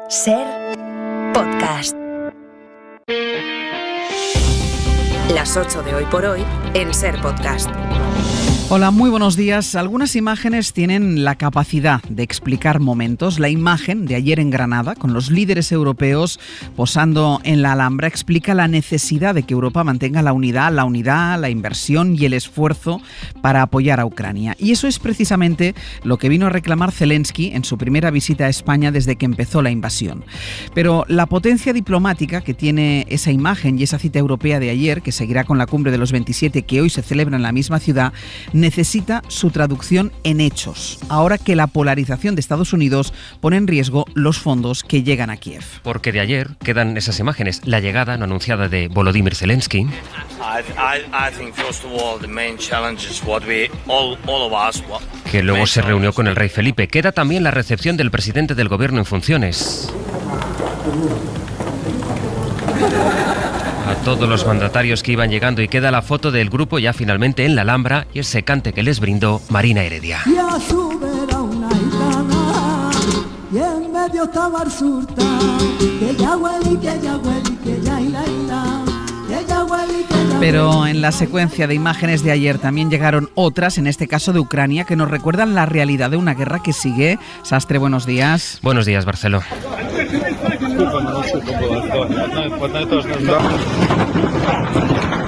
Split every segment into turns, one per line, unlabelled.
Ser Podcast. Las 8 de Hoy por Hoy en Ser Podcast.
Hola, muy buenos días. Algunas imágenes tienen la capacidad de explicar momentos. La imagen de ayer en Granada, con los líderes europeos posando en la Alhambra, explica la necesidad de que Europa mantenga la unidad, la inversión y el esfuerzo para apoyar a Ucrania. Y eso es precisamente lo que vino a reclamar Zelensky en su primera visita a España desde que empezó la invasión. Pero la potencia diplomática que tiene esa imagen y esa cita europea de ayer, que seguirá con la cumbre de los 27 que hoy se celebra en la misma ciudad, necesita su traducción en hechos, ahora que la polarización de Estados Unidos pone en riesgo los fondos que llegan a Kiev.
Porque de ayer quedan esas imágenes, la llegada no anunciada de Volodymyr Zelensky, que luego se reunió con el rey Felipe. Queda también la recepción del presidente del gobierno en funciones. A todos los mandatarios que iban llegando, y queda la foto del grupo ya finalmente en la Alhambra y ese cante que les brindó Marina Heredia.
Pero en la secuencia de imágenes de ayer también llegaron otras, en este caso de Ucrania, que nos recuerdan la realidad de una guerra que sigue. Sastre, buenos días.
Buenos días, Barceló.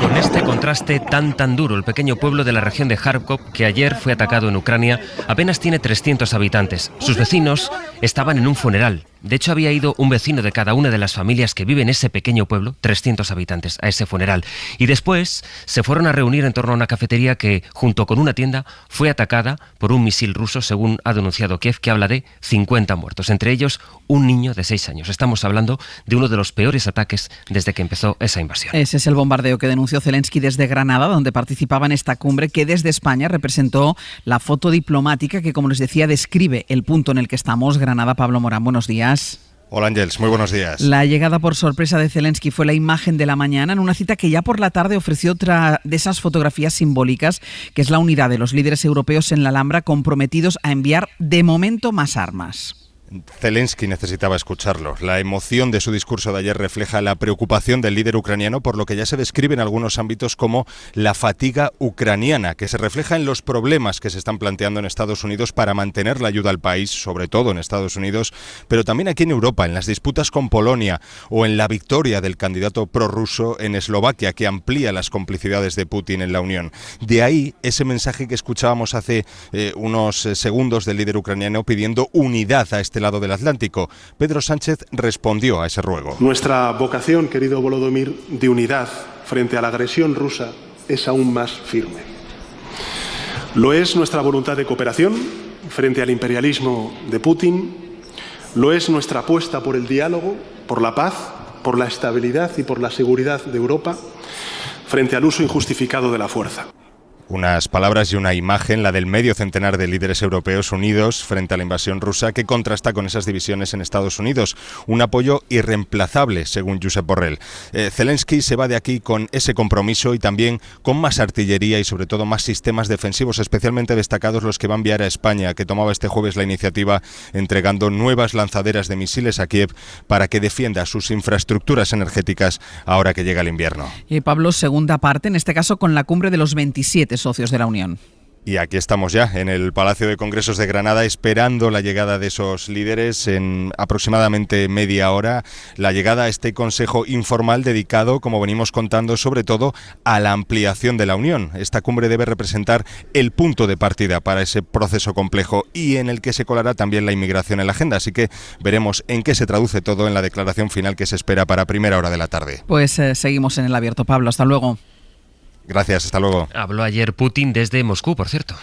Con este contraste tan duro, el pequeño pueblo de la región de Kharkov, que ayer fue atacado en Ucrania, apenas tiene 300 habitantes. Sus vecinos estaban en un funeral. De hecho, había ido un vecino de cada una de las familias que viven en ese pequeño pueblo, 300 habitantes, a ese funeral. Y después se fueron a reunir en torno a una cafetería que, junto con una tienda, fue atacada por un misil ruso, según ha denunciado Kiev, que habla de 50 muertos, entre ellos un niño de 6 años. Estamos hablando de uno de los peores ataques desde que empezó esa invasión.
Ese es el bombardeo que denunció Zelensky desde Granada, donde participaba en esta cumbre, que desde España representó la foto diplomática que, como les decía, describe el punto en el que estamos. Granada, Pablo Morán, buenos días.
Hola Ángels, muy buenos días.
La llegada por sorpresa de Zelensky fue la imagen de la mañana, en una cita que ya por la tarde ofreció otra de esas fotografías simbólicas, que es la unidad de los líderes europeos en la Alhambra, comprometidos a enviar de momento más armas.
Zelensky necesitaba escucharlo. La emoción de su discurso de ayer refleja la preocupación del líder ucraniano por lo que ya se describe en algunos ámbitos como la fatiga ucraniana, que se refleja en los problemas que se están planteando en Estados Unidos para mantener la ayuda al país, sobre todo en Estados Unidos, pero también aquí en Europa, en las disputas con Polonia o en la victoria del candidato prorruso en Eslovaquia, que amplía las complicidades de Putin en la Unión. De ahí ese mensaje que escuchábamos hace unos segundos del líder ucraniano pidiendo unidad a este lado del Atlántico. Pedro Sánchez respondió a ese ruego.
Nuestra vocación, querido Volodymyr, de unidad frente a la agresión rusa es aún más firme. Lo es nuestra voluntad de cooperación frente al imperialismo de Putin, lo es nuestra apuesta por el diálogo, por la paz, por la estabilidad y por la seguridad de Europa frente al uso injustificado de la fuerza.
Unas palabras y una imagen, la del medio centenar de líderes europeos unidos frente a la invasión rusa, que contrasta con esas divisiones en Estados Unidos. Un apoyo irreemplazable, según Josep Borrell. Zelensky se va de aquí con ese compromiso y también con más artillería y sobre todo más sistemas defensivos, especialmente destacados los que va a enviar a España, que tomaba este jueves la iniciativa entregando nuevas lanzaderas de misiles a Kiev para que defienda sus infraestructuras energéticas ahora que llega el invierno.
Y Pablo, segunda parte, en este caso con la cumbre de los 27 socios de la Unión.
Y aquí estamos ya, en el Palacio de Congresos de Granada, esperando la llegada de esos líderes en aproximadamente media hora. La llegada a este consejo informal dedicado, como venimos contando, sobre todo a la ampliación de la Unión. Esta cumbre debe representar el punto de partida para ese proceso complejo y en el que se colará también la inmigración en la agenda. Así que veremos en qué se traduce todo en la declaración final que se espera para primera hora de la tarde.
Pues seguimos en el abierto, Pablo. Hasta luego.
Gracias, hasta luego.
Habló ayer Putin desde Moscú, por cierto,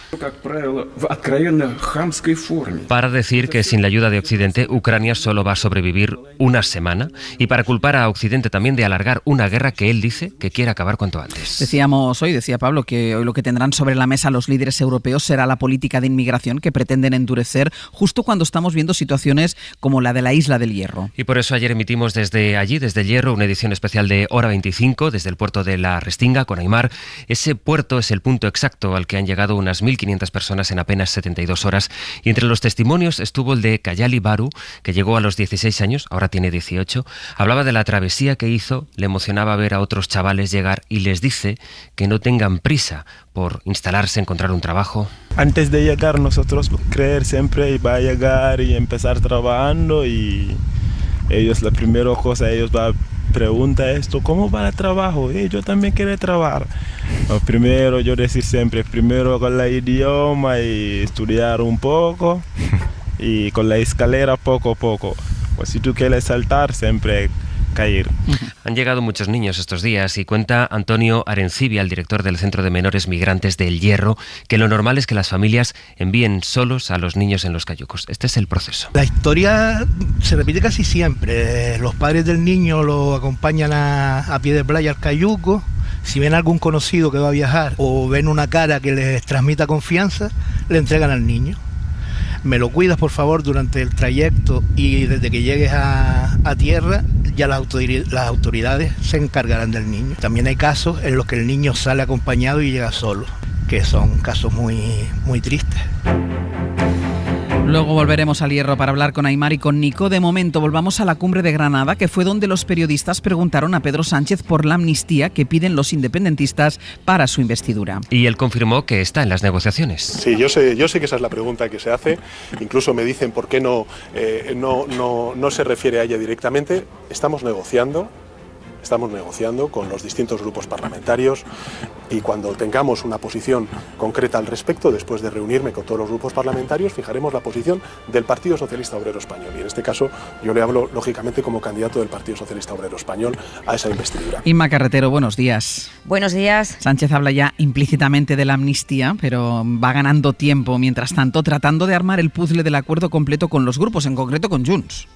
para decir que sin la ayuda de Occidente, Ucrania solo va a sobrevivir una semana, y para culpar a Occidente también de alargar una guerra que él dice que quiere acabar cuanto antes.
Decía Pablo, que hoy lo que tendrán sobre la mesa los líderes europeos será la política de inmigración que pretenden endurecer justo cuando estamos viendo situaciones como la de la Isla del Hierro.
Y por eso ayer emitimos desde allí, desde el Hierro, una edición especial de Hora 25, desde el puerto de la Restinga, con Aimar, Ese puerto es el punto exacto al que han llegado unas 1.500 personas en apenas 72 horas. Y entre los testimonios estuvo el de Kayali Baru, que llegó a los 16 años, ahora tiene 18. Hablaba de la travesía que hizo, le emocionaba ver a otros chavales llegar y les dice que no tengan prisa por instalarse, encontrar un trabajo.
Antes de llegar, nosotros creer siempre va a llegar y empezar trabajando, y ellos, la primera cosa, ellos van a preguntar esto, ¿cómo va el trabajo? Yo también quiero trabajar. Primero, yo decir siempre, primero con el idioma y estudiar un poco, y con la escalera poco a poco. Pues si tú quieres saltar, siempre caer.
Han llegado muchos niños estos días y cuenta Antonio Arencibia, el director del Centro de Menores Migrantes de El Hierro, que lo normal es que las familias envíen solos a los niños en los cayucos. Este es el proceso.
La historia se repite casi siempre. Los padres del niño lo acompañan a pie de playa al cayuco. Si ven algún conocido que va a viajar o ven una cara que les transmita confianza, le entregan al niño. Me lo cuidas, por favor, durante el trayecto, y desde que llegues a tierra ya las autoridades se encargarán del niño. También hay casos en los que el niño sale acompañado y llega solo, que son casos muy, muy tristes.
Luego volveremos al Hierro para hablar con Aimar y con Nico. De momento volvamos a la cumbre de Granada, que fue donde los periodistas preguntaron a Pedro Sánchez por la amnistía que piden los independentistas para su investidura.
Y él confirmó que está en las negociaciones.
Sí, yo sé que esa es la pregunta que se hace. Incluso me dicen por qué no se refiere a ella directamente. Estamos negociando con los distintos grupos parlamentarios, y cuando tengamos una posición concreta al respecto, después de reunirme con todos los grupos parlamentarios, fijaremos la posición del Partido Socialista Obrero Español. Y en este caso yo le hablo, lógicamente, como candidato del Partido Socialista Obrero Español a esa investidura.
Inma Carretero, buenos días.
Buenos días.
Sánchez habla ya implícitamente de la amnistía, pero va ganando tiempo, mientras tanto, tratando de armar el puzzle del acuerdo completo con los grupos, en concreto con Junts.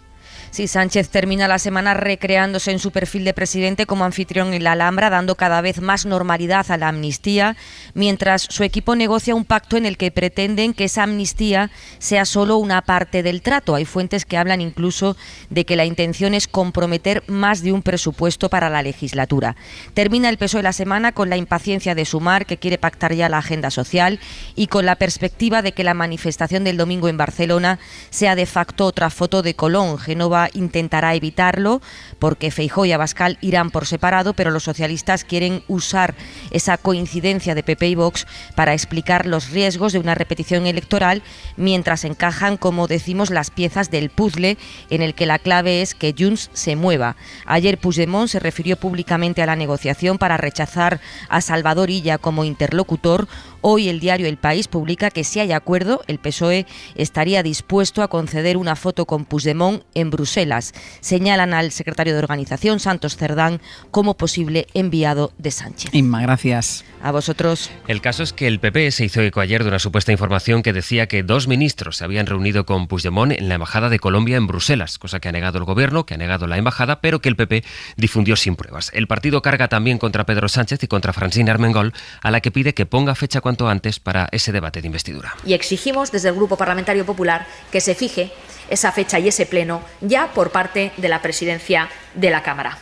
Sí, Sánchez termina la semana recreándose en su perfil de presidente como anfitrión en la Alhambra, dando cada vez más normalidad a la amnistía, mientras su equipo negocia un pacto en el que pretenden que esa amnistía sea solo una parte del trato. Hay fuentes que hablan incluso de que la intención es comprometer más de un presupuesto para la legislatura. Termina el PSOE la semana con la impaciencia de Sumar, que quiere pactar ya la agenda social, y con la perspectiva de que la manifestación del domingo en Barcelona sea de facto otra foto de Colón. Génova intentará evitarlo porque Feijóo y Abascal irán por separado, pero los socialistas quieren usar esa coincidencia de PP y Vox para explicar los riesgos de una repetición electoral, mientras encajan, como decimos, las piezas del puzzle en el que la clave es que Junts se mueva. Ayer Puigdemont se refirió públicamente a la negociación para rechazar a Salvador Illa como interlocutor. Hoy el diario El País publica que si hay acuerdo, el PSOE estaría dispuesto a conceder una foto con Puigdemont en Bruselas. Señalan al secretario de organización, Santos Cerdán, como posible enviado de Sánchez.
Inma, gracias.
A vosotros.
El caso es que el PP se hizo eco ayer de una supuesta información que decía que 2 ministros se habían reunido con Puigdemont en la Embajada de Colombia en Bruselas, cosa que ha negado el gobierno, que ha negado la embajada, pero que el PP difundió sin pruebas. El partido carga también contra Pedro Sánchez y contra Francina Armengol, a la que pide que ponga fecha cuanto antes para ese debate de investidura.
Y exigimos desde el Grupo Parlamentario Popular que se fije esa fecha y ese pleno ya por parte de la presidencia de la Cámara.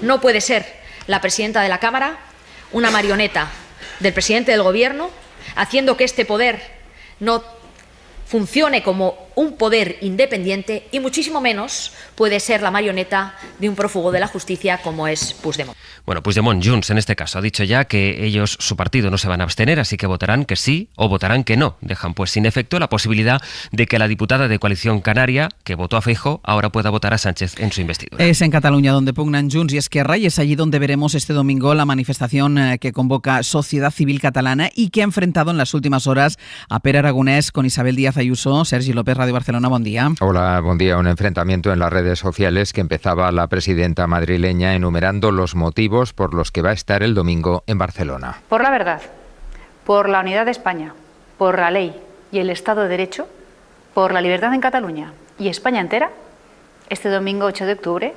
No puede ser la presidenta de la Cámara una marioneta del presidente del Gobierno, haciendo que este poder no funcione como un poder independiente, y muchísimo menos puede ser la marioneta de un prófugo de la justicia como es Puigdemont.
Bueno, Puigdemont, Junts en este caso, ha dicho ya que ellos, su partido, no se van a abstener, así que votarán que sí o votarán que no. Dejan pues sin efecto la posibilidad de que la diputada de Coalición Canaria, que votó a Feijóo, ahora pueda votar a Sánchez en su investidura.
Es en Cataluña donde pugnan Junts y Esquerra, y es allí donde veremos este domingo la manifestación que convoca Sociedad Civil Catalana y que ha enfrentado en las últimas horas a Pere Aragonés con Isabel Díaz Ayuso. Sergi López, Radio Barcelona, buen día.
Hola, buen día. Un enfrentamiento en las redes sociales que empezaba la presidenta madrileña enumerando los motivos por los que va a estar el domingo en Barcelona.
Por la verdad, por la unidad de España, por la ley y el Estado de Derecho, por la libertad en Cataluña y España entera, este domingo 8 de octubre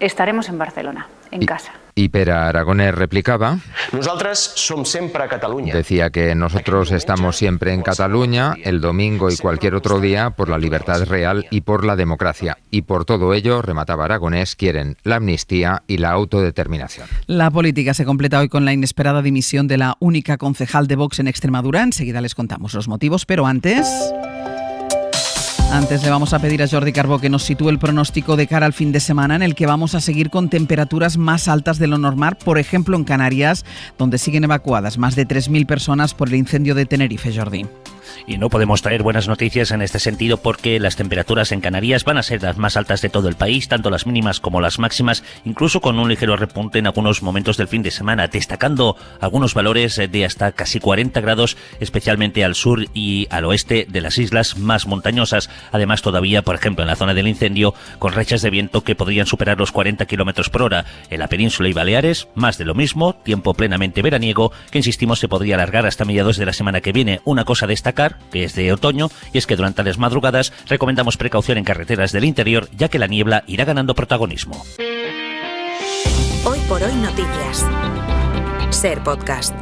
estaremos en Barcelona, en casa.
Y Pere Aragonès replicaba.
Nosaltres som sempre a Catalunya.
Decía que nosotros estamos siempre en Cataluña, el domingo y cualquier otro día, por la libertad real y por la democracia. Y por todo ello, remataba Aragonès, quieren la amnistía y la autodeterminación.
La política se completa hoy con la inesperada dimisión de la única concejal de Vox en Extremadura. Enseguida les contamos los motivos, pero antes le vamos a pedir a Jordi Carbó que nos sitúe el pronóstico de cara al fin de semana, en el que vamos a seguir con temperaturas más altas de lo normal, por ejemplo en Canarias, donde siguen evacuadas más de 3.000 personas por el incendio de Tenerife. Jordi.
Y no podemos traer buenas noticias en este sentido porque las temperaturas en Canarias van a ser las más altas de todo el país, tanto las mínimas como las máximas, incluso con un ligero repunte en algunos momentos del fin de semana, destacando algunos valores de hasta casi 40 grados, especialmente al sur y al oeste de las islas más montañosas. Además, todavía, por ejemplo, en la zona del incendio, con rachas de viento que podrían superar los 40 km por hora. En la península y Baleares, más de lo mismo, tiempo plenamente veraniego, que insistimos se podría alargar hasta mediados de la semana que viene. Una cosa a destacar, que es de otoño, y es que durante las madrugadas recomendamos precaución en carreteras del interior, ya que la niebla irá ganando protagonismo.
Hoy por hoy noticias. Ser podcast.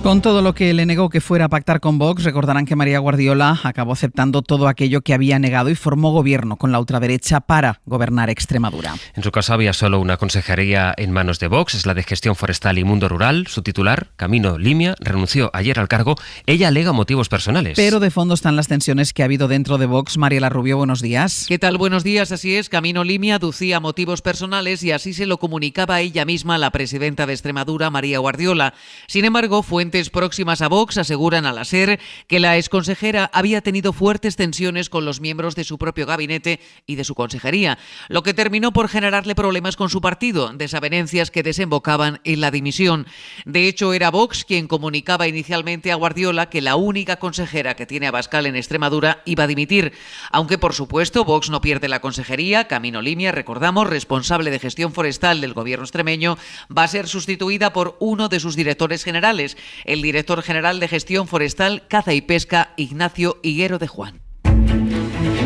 Con todo lo que le negó que fuera a pactar con Vox, recordarán que María Guardiola acabó aceptando todo aquello que había negado y formó gobierno con la ultraderecha para gobernar Extremadura.
En su caso había solo una consejería en manos de Vox, es la de Gestión Forestal y Mundo Rural. Su titular, Camino Limia, renunció ayer al cargo. Ella alega motivos personales.
Pero de fondo están las tensiones que ha habido dentro de Vox. Mariela Rubio, buenos días.
¿Qué tal? Buenos días. Así es, Camino Limia aducía motivos personales y así se lo comunicaba ella misma a la presidenta de Extremadura, María Guardiola. Sin embargo, fuentes próximas a Vox aseguran a la SER que la exconsejera había tenido fuertes tensiones con los miembros de su propio gabinete y de su consejería, lo que terminó por generarle problemas con su partido, desavenencias que desembocaban en la dimisión. De hecho, era Vox quien comunicaba inicialmente a Guardiola que la única consejera que tiene Abascal en Extremadura iba a dimitir, aunque por supuesto Vox no pierde la consejería. Camino Limia, recordamos, responsable de gestión forestal del gobierno extremeño, va a ser sustituida por uno de sus directores generales, el director general de Gestión Forestal, Caza y Pesca, Ignacio Higuero de Juan.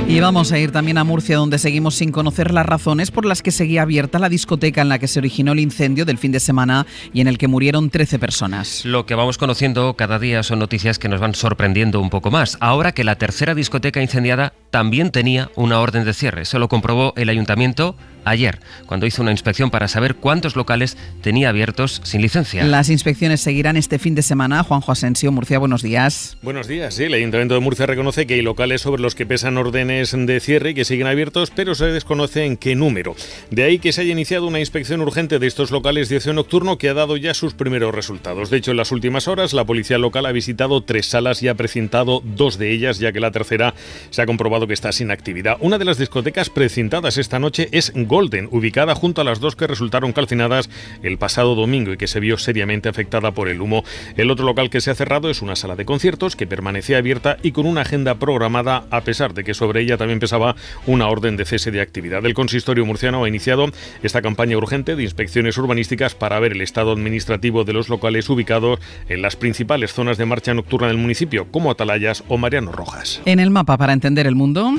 Y vamos a ir también a Murcia, donde seguimos sin conocer las razones por las que seguía abierta la discoteca en la que se originó el incendio del fin de semana y en el que murieron 13 personas.
Lo que vamos conociendo cada día son noticias que nos van sorprendiendo un poco más. Ahora que la tercera discoteca incendiada también tenía una orden de cierre. Se lo comprobó el ayuntamiento ayer, cuando hizo una inspección para saber cuántos locales tenía abiertos sin licencia.
Las inspecciones seguirán este fin de semana. Juanjo Asensio, Murcia, buenos días.
Buenos días, sí. El Ayuntamiento de Murcia reconoce que hay locales sobre los que pesan órdenes de cierre y que siguen abiertos, pero se desconoce en qué número. De ahí que se haya iniciado una inspección urgente de estos locales de ocio nocturno que ha dado ya sus primeros resultados. De hecho, en las últimas horas, la policía local ha visitado 3 salas y ha precintado 2 de ellas, ya que la tercera se ha comprobado que está sin actividad. Una de las discotecas precintadas esta noche es Golden, ubicada junto a las 2 que resultaron calcinadas el pasado domingo y que se vio seriamente afectada por el humo. El otro local que se ha cerrado es una sala de conciertos que permanecía abierta y con una agenda programada, a pesar de que sobre ella también pesaba una orden de cese de actividad. El consistorio murciano ha iniciado esta campaña urgente de inspecciones urbanísticas para ver el estado administrativo de los locales ubicados en las principales zonas de marcha nocturna del municipio, como Atalayas o Mariano Rojas.
En el mapa para entender el mundo.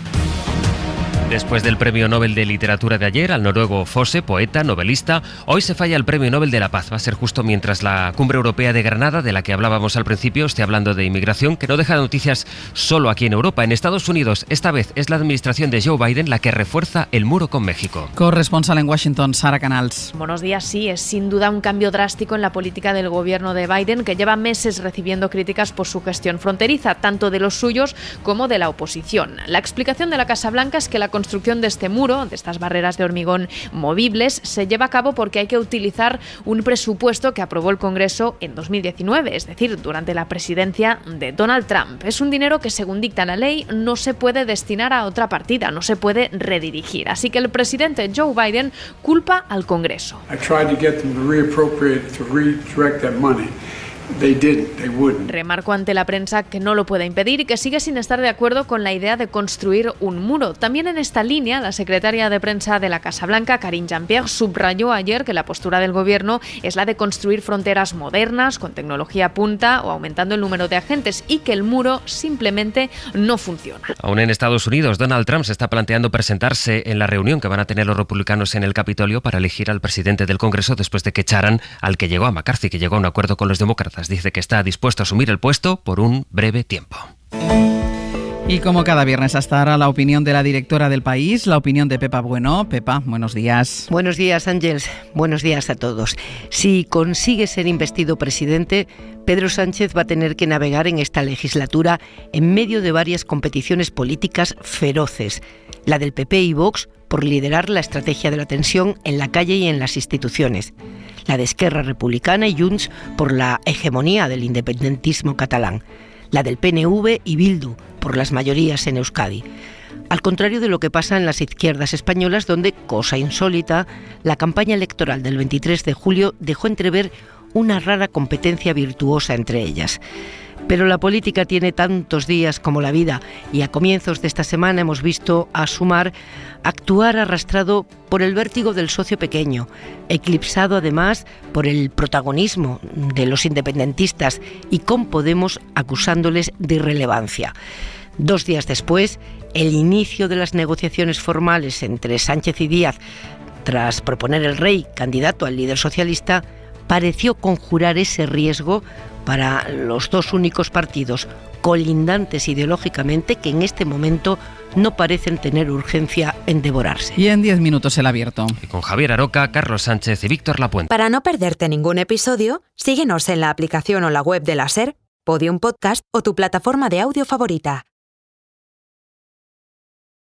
Después del Premio Nobel de Literatura de ayer al noruego Fosse, poeta, novelista, hoy se falla el Premio Nobel de la Paz. Va a ser justo mientras la Cumbre Europea de Granada, de la que hablábamos al principio, esté hablando de inmigración, que no deja noticias solo aquí en Europa. En Estados Unidos, esta vez es la administración de Joe Biden la que refuerza el muro con México.
Corresponsal en Washington, Sara Canals.
Buenos días. Sí, es sin duda un cambio drástico en la política del gobierno de Biden, que lleva meses recibiendo críticas por su gestión fronteriza, tanto de los suyos como de la oposición. La explicación de la Casa Blanca es que la construcción de este muro, de estas barreras de hormigón movibles, se lleva a cabo porque hay que utilizar un presupuesto que aprobó el Congreso en 2019, es decir, durante la presidencia de Donald Trump. Es un dinero que, según dicta la ley, no se puede destinar a otra partida, no se puede redirigir. Así que el presidente Joe Biden culpa al Congreso. Remarcó ante la prensa que no lo puede impedir y que sigue sin estar de acuerdo con la idea de construir un muro. También en esta línea, la secretaria de prensa de la Casa Blanca, Karine Jean-Pierre, subrayó ayer que la postura del gobierno es la de construir fronteras modernas, con tecnología punta o aumentando el número de agentes, y que el muro simplemente no funciona.
Aún en Estados Unidos, Donald Trump se está planteando presentarse en la reunión que van a tener los republicanos en el Capitolio para elegir al presidente del Congreso después de que echaran al que llegó a McCarthy, que llegó a un acuerdo con los demócratas. Dice que está dispuesto a asumir el puesto por un breve tiempo.
Y como cada viernes hasta ahora, la opinión de la directora del País, la opinión de Pepa Bueno. Pepa, buenos días.
Buenos días, Ángels. Buenos días a todos. Si consigue ser investido presidente, Pedro Sánchez va a tener que navegar en esta legislatura en medio de varias competiciones políticas feroces. La del PP y Vox por liderar la estrategia de la tensión en la calle y en las instituciones. La de Esquerra Republicana y Junts por la hegemonía del independentismo catalán. La del PNV y Bildu por las mayorías en Euskadi. Al contrario de lo que pasa en las izquierdas españolas, donde, cosa insólita, la campaña electoral del 23 de julio dejó entrever una rara competencia virtuosa entre ellas. Pero la política tiene tantos días como la vida, y a comienzos de esta semana hemos visto a Sumar actuar arrastrado por el vértigo del socio pequeño, eclipsado además por el protagonismo de los independentistas y con Podemos acusándoles de irrelevancia. 2 días después, el inicio de las negociaciones formales entre Sánchez y Díaz, tras proponer el Rey candidato al líder socialista, pareció conjurar ese riesgo para los dos únicos partidos colindantes ideológicamente que en este momento no parecen tener urgencia en devorarse.
Y en 10 minutos el abierto.
Y con Javier Aroca, Carlos Sánchez y Víctor Lapuente.
Para no perderte ningún episodio, síguenos en la aplicación o la web de la SER, Podium Podcast o tu plataforma de audio favorita.